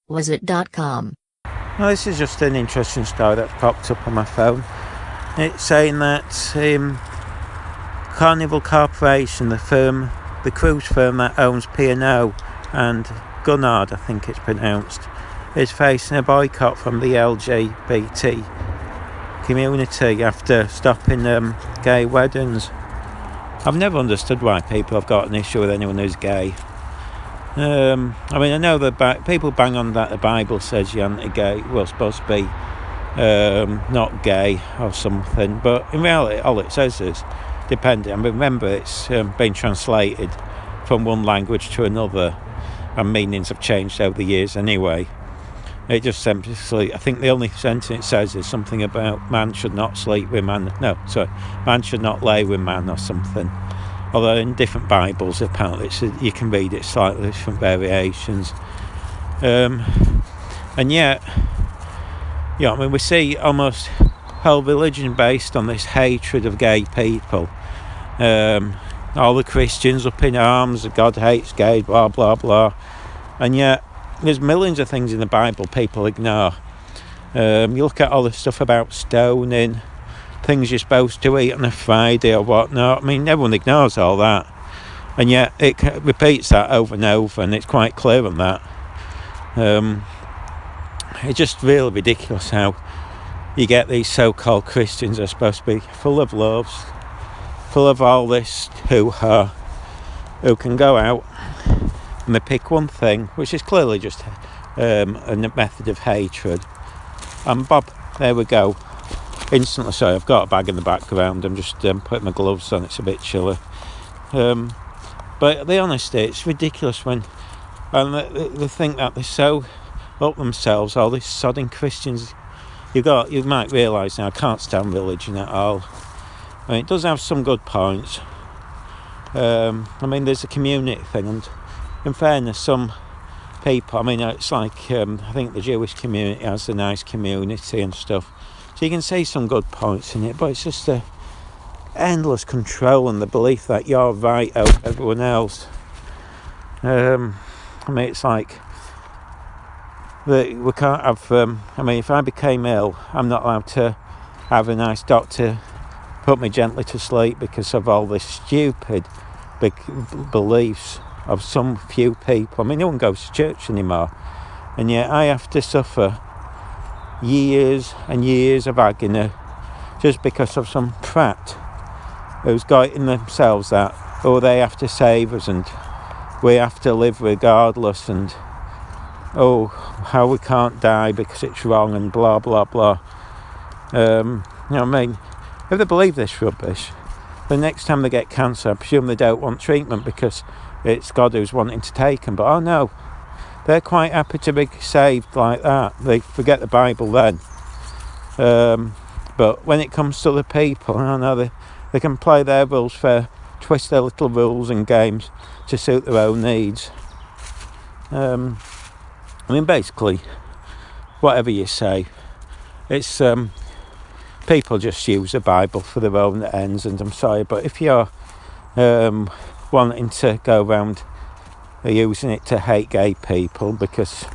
boycott.com. Well, this is just an interesting story that's popped up on my phone. It's saying that Carnival Corporation, the cruise firm that owns P&O and Gunard, I think it's pronounced, is facing a boycott from the LGBT community after stopping gay weddings. I've never understood why people have got an issue with anyone who's gay. I know that people bang on that the Bible says you're anti-gay, well, supposed to be not gay or something, but in reality all it says is dependent. remember it's been translated from one language to another, and meanings have changed over the years anyway. It just simply, I think the only sentence it says is something about man should not sleep with man, man should not lay with man or something. Although in different Bibles, apparently, you can read it slightly different variations. And yet, we see almost whole religion based on this hatred of gay people. All the Christians up in arms, God hates gays, blah, blah, blah. And yet, there's millions of things in the Bible people ignore. You look at all the stuff about stoning, things you're supposed to eat on a Friday or whatnot. Everyone ignores all that, and yet it repeats that over and over, and it's quite clear on that. It's just really ridiculous how you get these so-called Christians are supposed to be full of love, full of all this hoo-ha, who can go out and they pick one thing, which is clearly just a method of hatred. And Bob, there we go. Instantly, sorry, I've got a bag in the background. I'm just putting my gloves on. It's a bit chilly. But the honesty, it's ridiculous when they think that they're so up themselves. All these sodding Christians. You might realise now, I can't stand religion at all. It does have some good points. There's a community thing, and in fairness, some people. It's like I think the Jewish community has a nice community and stuff. So you can see some good points in it, but it's just a endless control and the belief that you're right over everyone else. It's like that we can't have. If I became ill, I'm not allowed to have a nice doctor put me gently to sleep because of all this stupid big beliefs of some few people. No one goes to church anymore, and yet I have to suffer years and years of agony just because of some prat who's got it in themselves that they have to save us and we have to live regardless, and how we can't die because it's wrong and blah blah blah. If they believe this rubbish, the next time they get cancer, I presume they don't want treatment because it's God who's wanting to take them. But no, they're quite happy to be saved like that. They forget the Bible then. But when it comes to the people, they can play their rules fair, twist their little rules and games to suit their own needs. Basically, whatever you say, it's people just use the Bible for their own ends, and I'm sorry, but if you're wanting to go around using it to hate gay people because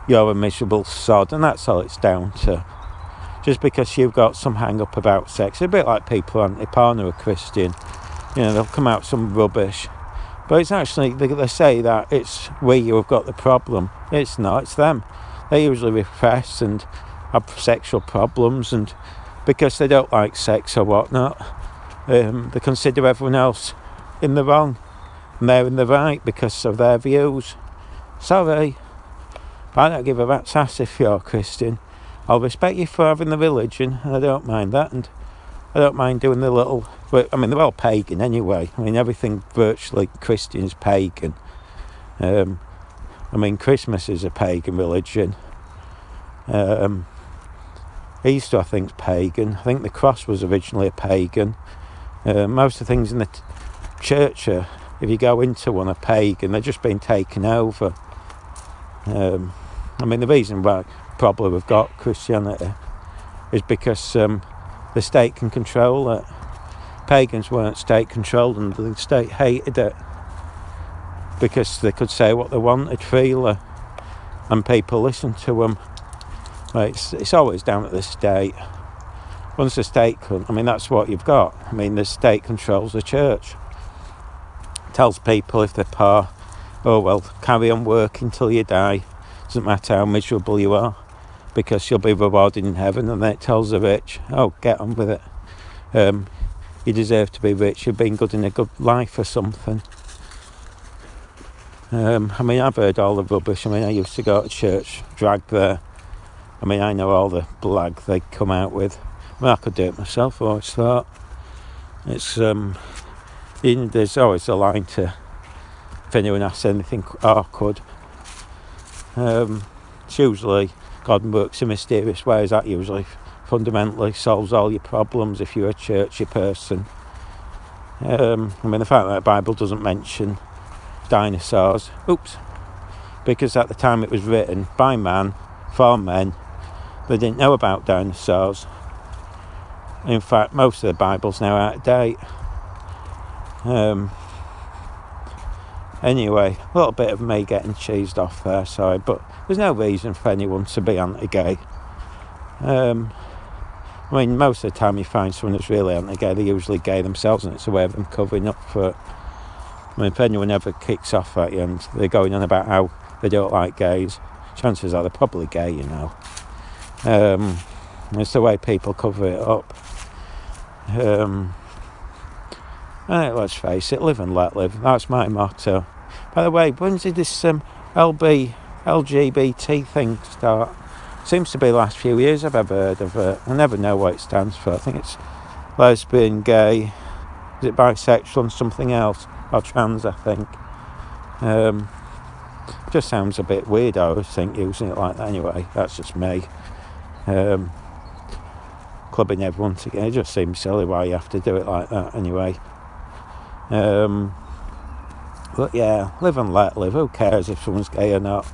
you're a miserable sod, and that's all it's down to, just because you've got some hang up about sex. It's a bit like people anti-porn who are Christian, they'll come out some rubbish, but it's actually, they say that it's we who have got the problem. It's not, it's them. They usually repress and have sexual problems, and because they don't like sex or whatnot, they consider everyone else in the wrong and they're in the right because of their views. Sorry, I don't give a rat's ass if you're a Christian. I'll respect you for having the religion, and I don't mind that, and I don't mind doing the little, they're all pagan anyway. Everything virtually Christian is pagan. Christmas is a pagan religion. Easter, I think, is pagan. I think the cross was originally a pagan. Most of the things in the church, if you go into one, are pagan. They're just being taken over. The reason why probably we've got Christianity is because the state can control it. Pagans weren't state controlled, and the state hated it because they could say what they wanted freely. and people listen to them. Well, it's always down at the state. Once the state, that's what you've got. The state controls the church. Tells people if they're poor, oh well, carry on working till you die. Doesn't matter how miserable you are, because you'll be rewarded in heaven. And then it tells the rich, oh, get on with it. You deserve to be rich. You've been good in a good life or something. I've heard all the rubbish. I used to go to church, drag there. I know all the blag they come out with. I could do it myself, I always thought. It's, there's always a line to, if anyone asks anything awkward. It's usually, God works in mysterious ways. That usually fundamentally solves all your problems if you're a churchy person. The fact that the Bible doesn't mention dinosaurs, because at the time it was written by man, for men, they didn't know about dinosaurs. In fact, most of the Bible's now out of date. Anyway, a little bit of me getting cheesed off there, sorry, but there's no reason for anyone to be anti-gay. Most of the time you find someone that's really anti-gay, they're usually gay themselves, and it's a way of them covering up for it. If anyone ever kicks off at you and they're going on about how they don't like gays, chances are they're probably gay, It's the way people cover it up. Let's face it, live and let live. That's my motto. By the way, when did this LGBT thing start? Seems to be the last few years I've ever heard of it. I never know what it stands for. I think it's lesbian, gay, is it bisexual and something else? Or trans, I think. Just sounds a bit weird, I always think, using it like that. Anyway, that's just me. Clubbing everyone together, it just seems silly why you have to do it like that anyway. But yeah, live and let live. Who cares if someone's gay or not?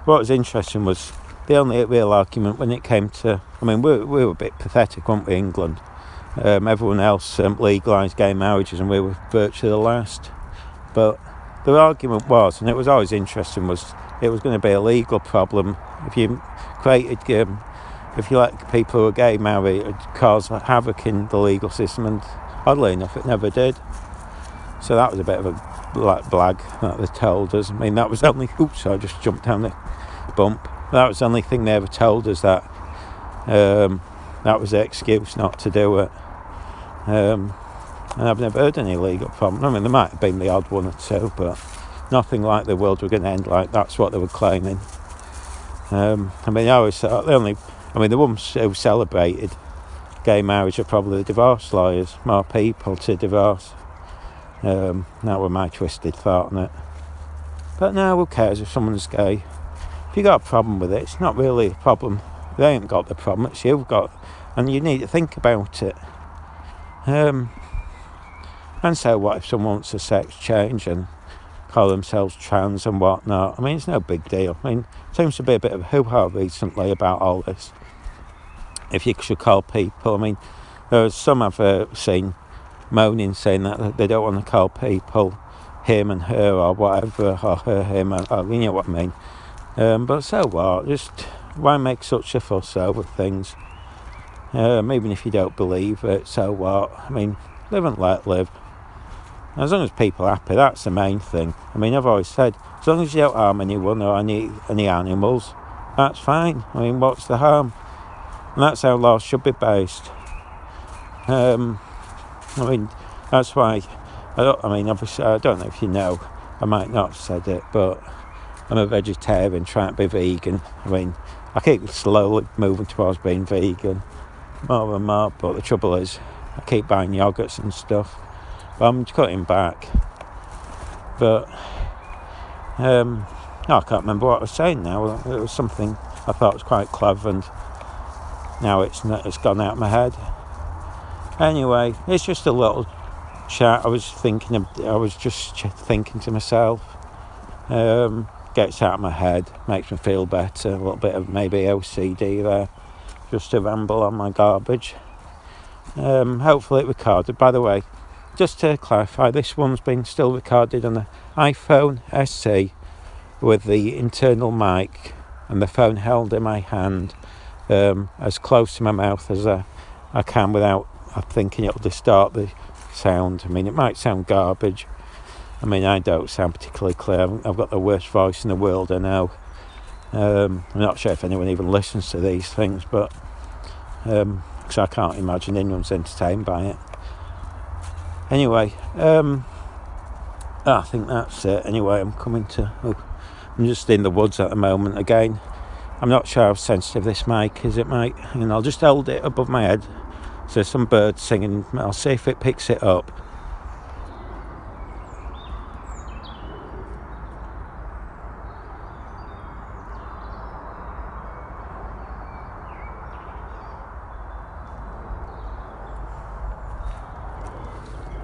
What was interesting was the only real argument when it came to, we were a bit pathetic, weren't we, England? Everyone else legalised gay marriages and we were virtually the last. But the argument was, and it was always interesting, was it was going to be a legal problem. If you if you let people who are gay marry, it would cause havoc in the legal system, and oddly enough it never did. So that was a bit of a blag that they told us. That was only, I just jumped down the bump. That was the only thing they ever told us, that that was the excuse not to do it. And I've never heard any legal problem. There might have been the odd one or two, but nothing like the world were going to end like that's what they were claiming. I always thought the ones who celebrated gay marriage are probably the divorce lawyers, more people to divorce. That was my twisted thought on it. But no, who cares if someone's gay? If you got a problem with it, it's not really a problem. They ain't got the problem, it's you've got, and you need to think about it. And so what if someone wants a sex change and call themselves trans and whatnot? It's no big deal. Seems to be a bit of a hoo-ha recently about all this. If you should call people, there's some I've seen moaning, saying that they don't want to call people him and her or whatever, or her, him, or you know what I mean. But so what? Just why make such a fuss over things? Even if you don't believe it, so what? Live and let live. As long as people are happy, that's the main thing. I've always said, as long as you don't harm anyone or any animals, that's fine. What's the harm? And that's how laws should be based. That's why, obviously, I don't know if you know, I might not have said it, but I'm a vegetarian trying to be vegan. I keep slowly moving towards being vegan, more and more, but the trouble is, I keep buying yogurts and stuff, but I'm cutting back. But, I can't remember what I was saying now. It was something I thought was quite clever, and now it's gone out of my head. Anyway, it's just a little chat. I was just thinking to myself. Gets out of my head, makes me feel better. A little bit of maybe OCD there, just to ramble on my garbage. Hopefully it recorded. By the way, just to clarify, this one's been still recorded on the iPhone SE with the internal mic and the phone held in my hand, as close to my mouth as I can without thinking it'll distort the sound. I mean, it might sound garbage. I mean, I don't sound particularly clear. I've got the worst voice in the world, I know. I'm not sure if anyone even listens to these things, but because I can't imagine anyone's entertained by it. Anyway, I think that's it. Anyway, I'm just in the woods at the moment again. I'm not sure how sensitive this mic is. It might, and I'll just hold it above my head. So there's some birds singing. I'll see if it picks it up.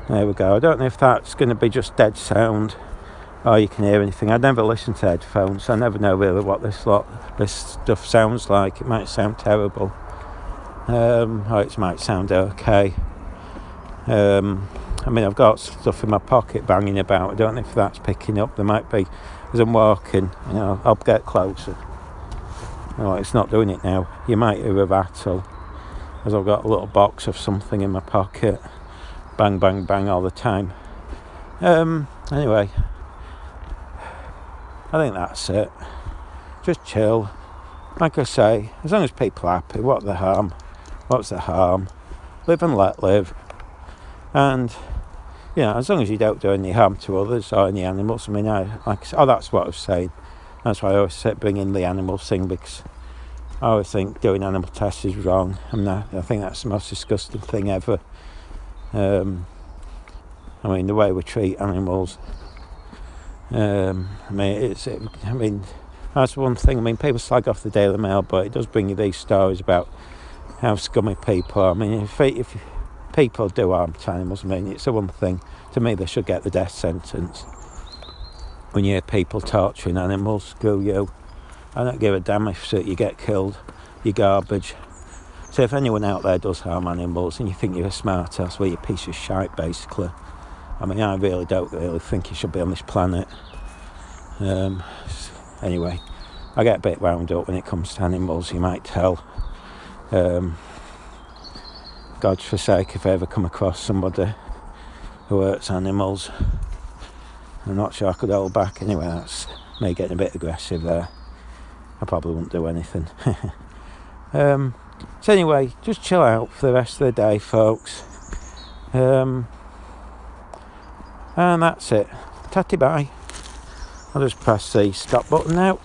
There we go. I don't know if that's going to be just dead sound or you can hear anything. I never listen to headphones. I never know really what this stuff sounds like. It might sound terrible, or it might sound okay. I mean, I've got stuff in my pocket banging about. I don't know if that's picking up. There might be, as I'm walking, I'll get closer. Oh, it's not doing it now. You might hear a rattle, as I've got a little box of something in my pocket. Bang, bang, bang all the time. Anyway, I think that's it. Just chill. Like I say, as long as people are happy, what's the harm? Live and let live. And, as long as you don't do any harm to others or any animals. I mean, that's what I was saying. That's why I always bring in the animals thing, because I always think doing animal tests is wrong. I think that's the most disgusting thing ever. I mean, the way we treat animals. That's one thing. I mean, people slag off the Daily Mail, but it does bring you these stories about how scummy people are. I mean, if people do harm to animals, I mean, it's the one thing. To me, they should get the death sentence. When you hear people torturing animals, screw you. I don't give a damn if you get killed. You're garbage. So if anyone out there does harm animals and you think you're a smart ass, well, you're a piece of shite, basically. I mean, I really don't think you should be on this planet. Anyway, I get a bit wound up when it comes to animals, you might tell. God's forsake if I ever come across somebody who hurts animals. I'm not sure I could hold back. Anyway, that's me getting a bit aggressive there. I probably wouldn't do anything. So anyway, just chill out for the rest of the day, folks. And that's it. Tatty bye. I'll just press the stop button now.